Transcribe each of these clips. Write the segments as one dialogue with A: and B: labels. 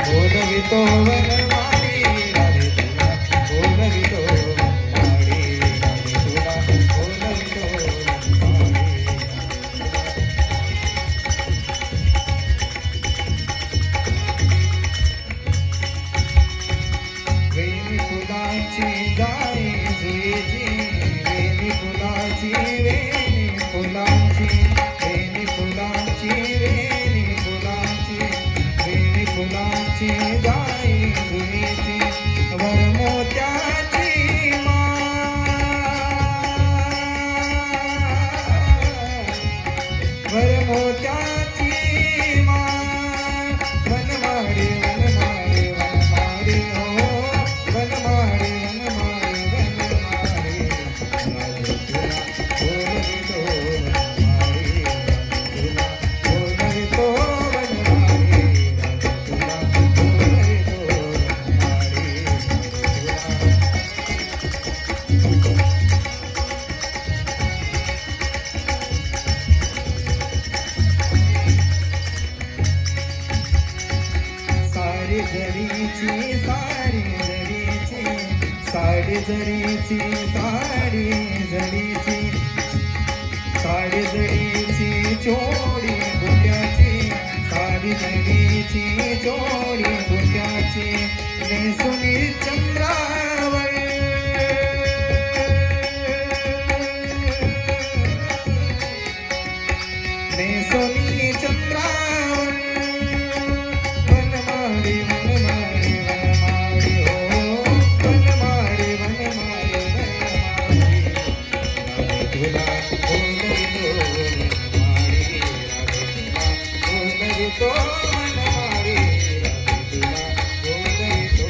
A: बोलवितो वनमाळी राधे तुला बोलवितो वनमाळी राधे तुला बोलवितो वनमाळी वेणी फुलाची जाई जुईची वेणी फुलाची वेणी फुलाची वेणी फुलाची वेणी फुलाची वेणी फुलाची जाई जुईची वर मोत्याची वर मोत्याची वनमाळी वनमाळी वनमाळी हो वनमाळी वनमाळी वनमाळी राधे तुला बोलवितो वनमाळी राधे तुला बोलवितो वनमाळी राधे तुला बोलवितो वनमाळी राधे तुला साडी जरीची साडी जरीची साडी जरीची साडी जरीची साडी जरीची चोडी बुट्याची साडी जरीची चोडी बुट्याची नेसुनी चंद्रावर नेसुनी चंद्रावर वनमाळी वनमाळी वनमाळी हो वनमाळी वनमाळी वनमाळी राधे तुला बोलवितो वनमाळी राधे तुला बोलवितो वनमाळी राधे तुला बोलवितो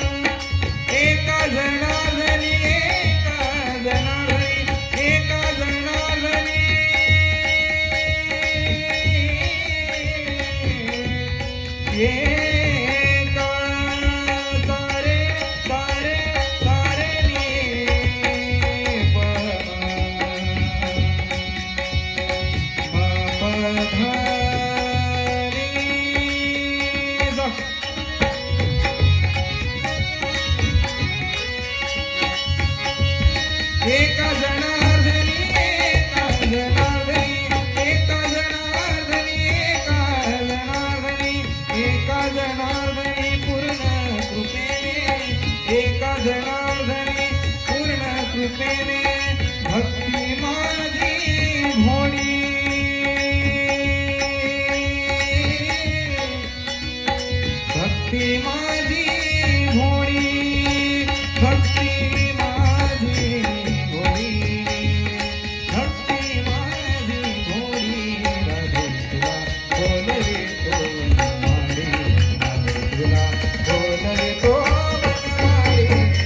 A: एका जनार्दनी एका जनार्दनी एका जनार्दनी एका सारे सारे सारे नी एका जनार्दनी एका जनार्दनी एका जनार्दनी एका जनार्दनी एका जनार्दनी पूर्ण कृपेने एका जनार्दनी पूर्ण कृपेने भक्ती माझी भोळी भक्ती माझी भोळी भक्ती माझी भोळी भक्ती माझी भोळी राधे तुला बोलवितो वनमाळी राधे तुला बोलवितो वनमाळी राधे तुला बोलवितो वनमाळी राधे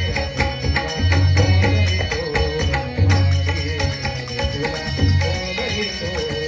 A: तुला बोलवितो